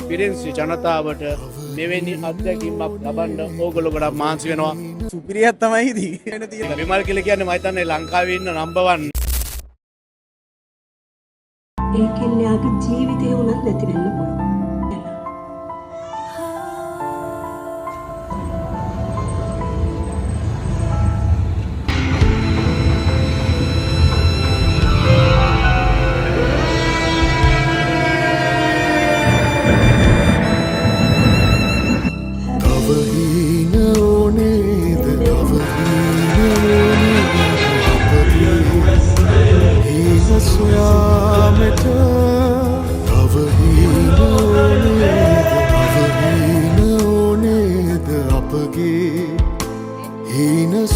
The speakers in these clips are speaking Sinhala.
පිරින්සි ජනතාවට මෙවැනි අත්දැකීමක් ලබන්න ඕගොල්ලෝ ගොඩක් මහන්සි වෙනවා. සුපිරියක් තමයි තියෙන තියෙන. විමල් කියලා කියන්නේ මම හිතන්නේ ලංකාවේ ඉන්න නම්බර් 1. ඒකෙන් යාගේ ජීවිතේ උනත් නැති වෙන්න පුළුවන්.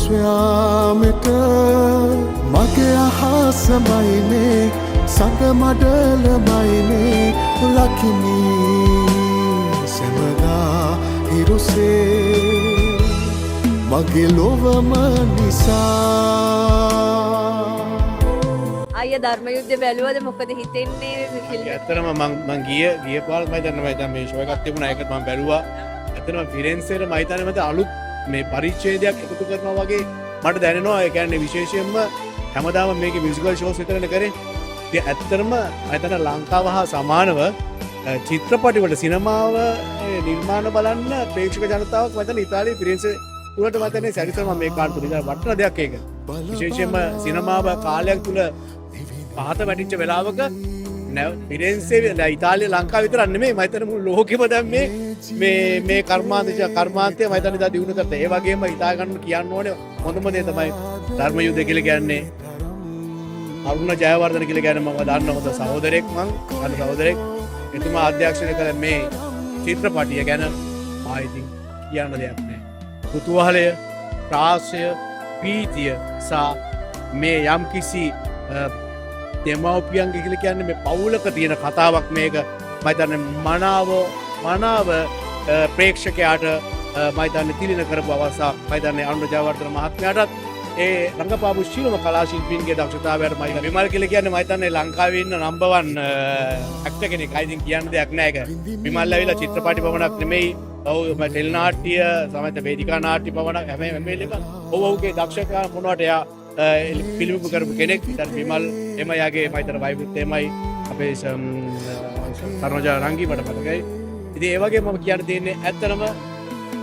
ස්වයාමට මගේ අහසමයිනේ සඳ මඩලමයිනේ ලකිනී සැමදා හිරුසේ මගේ ලොවම නිසා. අයිය ධර්ම යුද්ධ බැලුවද මොකද හිතෙන්නේ ෆිල්ම් එක? ඇත්තටම මම ගිය පාර මම හිතන්නේ මේ ෂෝ එකක් තිබුණා ඒකත් මම බැලුවා. ඇත්තටම ෆිරෙන්සේට මම හිතන්නේ මට අලුත් මේ පරිච්ඡේදයක් එකතු කරනවා වගේ මට දැනෙනවා. ඒ කියන්නේ විශේෂයෙන්ම හැමදාම මේකේ මියුසිකල් ෂෝස් විතරනේ කරේ. ඉතින් ඇත්තටම මම ලංකාව හා සමානව චිත්‍රපටි වල සිනමාව නිර්මාණ බලන්න ප්‍රේක්ෂක ජනතාවක් මම හිතන්නේ ඉතාලියේ ෆිරෙන්සේ උඩට මම හිතන්නේ සැරිසරම මේ කාර්තුන ඉතින් වටින දෙයක් ඒක. විශේෂයෙන්ම සිනමාව කාලයක් තුල පහත වැටිච්ච වෙලාවක ෆිරෙන්සේ ඉතාලිය ලංකාව විතරක් නෙමෙයි මම හිතන්නේ මුළු ලෝකෙම දැන් මේ කර්මාන්තය මම හිතන්නේ ඉතින් දිනු කරලා ඒ වගේම හිතා ගන්න කියන්න ඕනේ හොඳම දේ තමයි ධර්ම යුද්ධ කියලා කියන්නේ. අරුණ ජයවර්ධන කියලා කියන්නේ මම දන්න හොඳ සහෝදරයෙක් සහෝදරයෙක්. එතුමා අධ්‍යක්ෂණය කළ මේ චිත්‍රපටිය ගැන ආයිතින් කියන්න දෙයක් නෑ. කුතුහලය, ත්‍රාසය, ප්‍රීතිය සහ මේ යම්කිසි දෙමව්පියන්ගේ කියලා කියන්නේ මේ පවුලක තියෙන කතාවක් මේක. මම හිතන්නේ මනාව ප්‍රේක්ෂකයාට මම හිතන්නේ තිලින කරපු අවස්ථාවක්. මම හිතන්නේ අරුණ ජයවර්ධන මහත්මයාටත් ඒ රංගපාපු ශිල්ප කලා ශිල්පීන්ගේ දක්ෂතාවයට මම විමල් කියලා කියන්නේ මම හිතන්නේ ලංකාවේ ඉන්න නම්බර් 1 ඇක්ටර් කෙනෙක්. අයිතින් කියන්න දෙයක් නෑ ඒක. විමල් ඇවිල්ලා චිත්‍රපටි පමණක් නෙමෙයි ඔව් ටෙලි නාට්‍ය සමහර වේදිකා නාට්‍ය පමණක් හැම වෙලෙම ඔව්ගේ දක්ෂකම් මොනවට එයා පිළිබිඹු කරපු කෙනෙක්. ඉතින් විමල් එම යාගේ මම හිතන වයිබුත් එමයි අපේ සරෝජා රංගී මට මතකයි. ඉතින් ඒ වගේ මම කියන්න තියෙන්නේ ඇත්තටම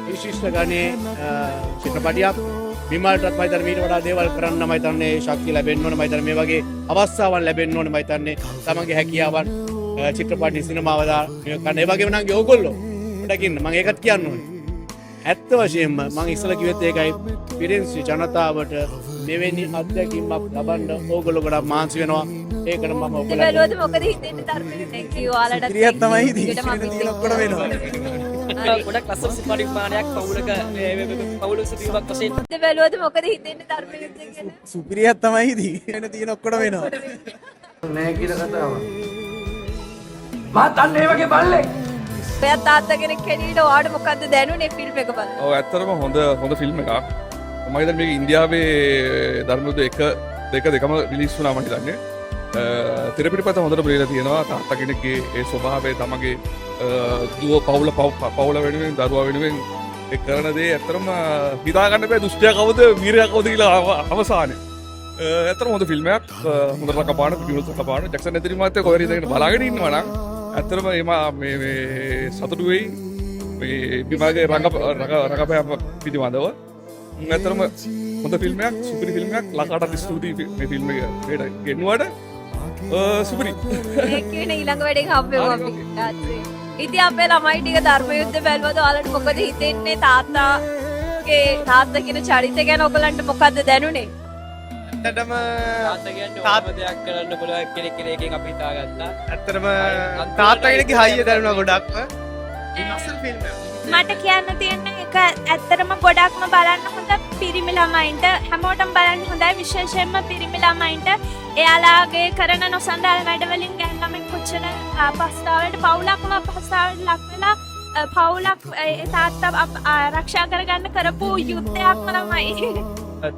විශිෂ්ට ගණේ චිත්‍රපටියක්. විමල්ටත් මම හිතන්නේ මීට වඩා දේවල් කරන්න මම හිතන්නේ ශක්තිය ලැබෙන්න ඕනේ. මම හිතන්නේ මේ වගේ අවස්ථාවන් ලැබෙන්න ඕනේ. මම හිතන්නේ තමන්ගේ හැකියාවන් චිත්‍රපටි සිනමාව දා කරන ඒ වගේම නම් ඕගොල්ලෝ දකින්න මම ඒකත් කියන්න ඕනේ. ඇත්ත වශයෙන්ම මම ඉස්සලා කිව්වෙත් ඒකයි පිරින්සි ජනතාවට මෙවැනි අත්දැකීමක් ලබන්න ඕගොල්ලෝ ගොඩක් මහන්සි වෙනවා. ඒකට මම ඔයගොල්ලෝ බැලුවද මොකද හිතෙන්නේ ධර්මයේ? thank you ඔයාලට. සුපිරියක් තමයි තියෙන ඔක්කොම වෙනවා. ගොඩක් ලස්සන සිනමානිර්මාණයක් පවුලක සිදුවීමක් වශයෙන් බැලුවද මොකද හිතෙන්නේ ධර්මයේ ගැන? සුපිරියක් තමයි තියෙන ඔක්කොම වෙනවා. නෑ කියලා කතාවක්. මාත් අන්න ඒ වගේ බල්ලෙක්. ඔයා තාත්තා කෙනෙක් හැටියට ඔයාට මොකද්ද දැනුනේ ෆිල්ම් එක බලලා? ඔව් ඇත්තටම හොඳ ෆිල්ම් එකක්. මම හිතන්නේ මේක ඉන්දියාවේ ධර්ම යුද්ධ 1 2 දෙකම රිලීස් වුණා මම හිතන්නේ. තිරපිටපත හොඳට බලලා තියෙනවා. තාත්තා කෙනෙක්ගේ ඒ ස්වභාවය තමගේ දුව පවුල වෙනුවෙන් දරුවා වෙනුවෙන් ඒ කරන දේ ඇත්තටම හිතා ගන්න බෑ දුෂ්ටයා කවුද වීරයා කවුද කියලා අවසානයේ. ඇත්තටම හොඳ ෆිල්ම් එකක්. හොඳ රකපාන පියුස් රකපාන ජැක්සන් ඇතුළු මාත්‍ය කොහරි ඉඳගෙන බලාගෙන ඉන්නවා නම් ඇත්තටම මේ සතුටු වෙයි මේ විභාගයේ රඟපෑම පිළිබඳව. ඇත්තටම හොඳ ෆිල්ම් එකක්, සුපිරි ෆිල්ම් එකක්. ලකාටත් ස්තුතියි මේ ෆිල්ම් එක ගෙන්නුවට. සුපිරි. ඒ කියන්නේ ඊළඟ වැඩේ හම්බෙමු අපි. ඉතින් අපේ ළමයි ටික ධර්ම යුද්ධ බැලුවද ඔයාලට මොකද හිතෙන්නේ? තාත්තා කියන චරිතය ගැන ඔයගලන්ට මොකද්ද දැනුනේ? ඇත්තටම දෙයක් කරන්න පුළුවන් කෙනෙක් කියලා එකෙන් අපි හිතාගත්තා. ඇත්තටම තාත්තා කෙනෙක්ගේ හයිය දැනුණා ගොඩක්ම. ලස්සන ෆිල්ම් එකක්. මට කියන්න තියෙන එක ඇත්තටම ගොඩක්ම බලන්න හොඳ පිරිමි ළමයින්ට හැමෝටම බලන්න හොඳයි විශේෂයෙන්ම පිරිමි ළමයින්ට එයාලාගේ කරන නොසන්ඩාල වැඩවලින් ගැන ළමයි කොච්චර අපහසුතාවලට පවුලක්ම අපහසුතාවලට ලක් වෙලා පවුලක් තාත්තා ආරක්ෂා කරගන්න කරපු යුද්ධයක්ම තමයි.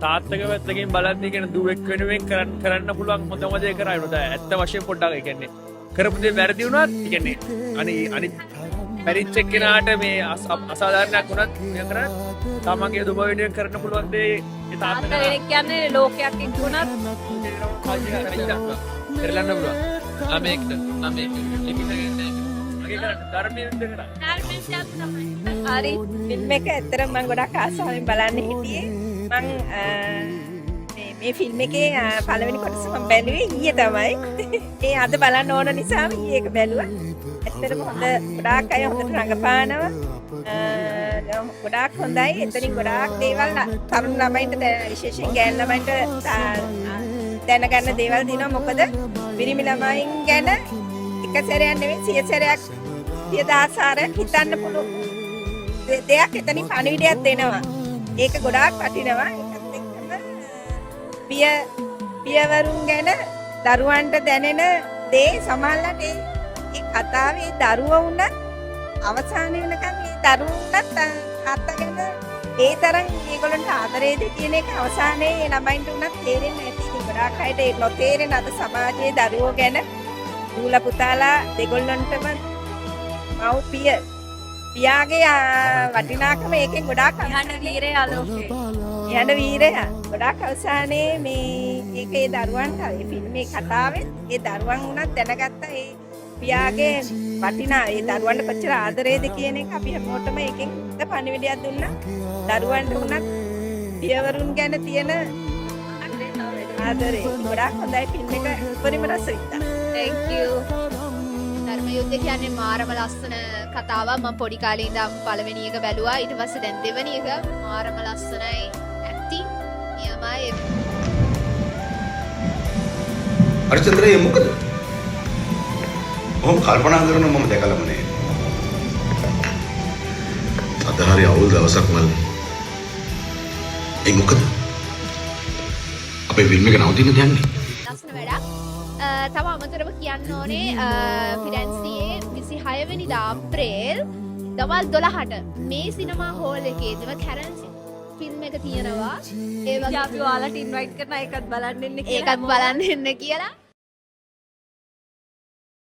තාත්තගේ පැත්තකින් බලද්දී කියන දුවෙක් වෙනුවෙන් කරන්න පුළුවන් හොඳම දේ කරා. ඒක ඇත්ත වශයෙන් පොඩ්ඩක් ඒ කියන්නේ කරපු දේ වැරදි වුණත් ඒ කියන්නේ අනිත් පැරිච්ච එක්කෙනාට මේ අසාධාරණයක් වුණත් මේ කරා තමන්ගේ දුම වෙනුවෙන් කරන්න පුළුවන් දේ ඒ තාත්තා තාත්තා කෙනෙක් කියන්නේ ලෝකයක් ඉක්ුණත් කරලන්න පුළුවන්. ළමයෙක්ට ලිපිනගෙන මගේ කරන්නේ ධර්මයෙන් දෙකලා. හරි ෆිල්ම් එක ඇත්තටම මම ගොඩක් ආසාවෙන් බලන්න හිටියේ. මම මේ ෆිල්ම් එකේ පළවෙනි කොටස මම බැලුවේ ඊයේ තමයි. ඒ අද බලන්න ඕන නිසා ඊයේ එක බැලුවා. ඇත්තටම හොඳ ගොඩාක් අය හොඳට රඟපානවා. ගොඩාක් හොඳයි. එතනින් ගොඩාක් දේවල් තරුණ ළමයින්ට විශේෂයෙන් ගෑනු ළමයින්ට දැනගන්න දේවල් දිනවා. මොකද පිරිමි ළමයින් ගැන එක සැරයක් නෙවෙයි 100 සැරයක් 100,000 සැරයක් හිතන්න පුළුවන් දෙයක් එතනින් පණිවිඩයක් දෙනවා. ඒක ගොඩාක් වටිනවා. ඒකත් එක්කම පියවරුන් ගැන දරුවන්ට දැනෙන දේ සමහරවිට ඒ කතාවේ දරුවා වුණත් අවසාන වෙනකන් ඒ දරුවා වුණත් තාත්තා ගැන ඒ තරම් ඒගොල්ලන්ට ආදරේද කියන එක අවසානයේ ළමයින්ට උනත් තේරෙන්නේ නැති. ඉතින් ගොඩාක් අයට ඒ නොතේරෙන අද සමාජයේ දරුවෝ ගැන දූල පුතාලා දෙගොල්ලන්ටම පියාගේ වටිනාකම ඒකෙන් ගොඩාක් යහන වීරය ආලෝකේ. යහන වීරය ගොඩාක් අවසානයේ මේ ඒකේ දරුවන්ට ඒ ෆිල්ම් එකේ කතාවෙත් ඒ දරුවන් උනත් දැනගත්තා ඒ පියාගේ වටිනා ඒ දරුවන්ට කොච්චර ආදරේද කියන එක අපි හැමෝටම එකෙන් පණිවිඩයක් දුන්නා. දරුවන්ට උනත් පියවරුන් ගැන තියෙන ආදරේ ගොඩාක් හොඳයි. ෆිල්ම් එක උපරිම රස වින්දා. thank you. ධර්ම යුද්ධ කියන්නේ මාරම ලස්සන කතාවක්. මම පොඩි කාලේ ඉඳන් පළවෙනි එක බැලුවා. ඊට පස්සේ දැන් දෙවෙනි එක මාරම ලස්සනයි. ඇක්ටිං නියමයි. හරිචන්ද්‍රේ මොකද? මම කල්පනා කරන මම දැකලම නෑ. අද හරි අවුල් දවසක් මල්. ඒ මොකද? අපේ ෆිල්ම් එක නවතින්න දෙන්නේ. ලස්සන වැඩක්. තව අමතරව කියන්න ඕනේ ෆිරැන්සියේ 26 වෙනිදා අප්‍රේල් දවල් 12ට මේ සිනමා හෝල් එකේදීම කැරන් ෆිල්ම් එක තියෙනවා. ඒ වගේ අපි ඔයාලට ඉන්වයිට් කරන එකත් බලන්න එන්න ඒකත් බලන්න එන්න කියලා.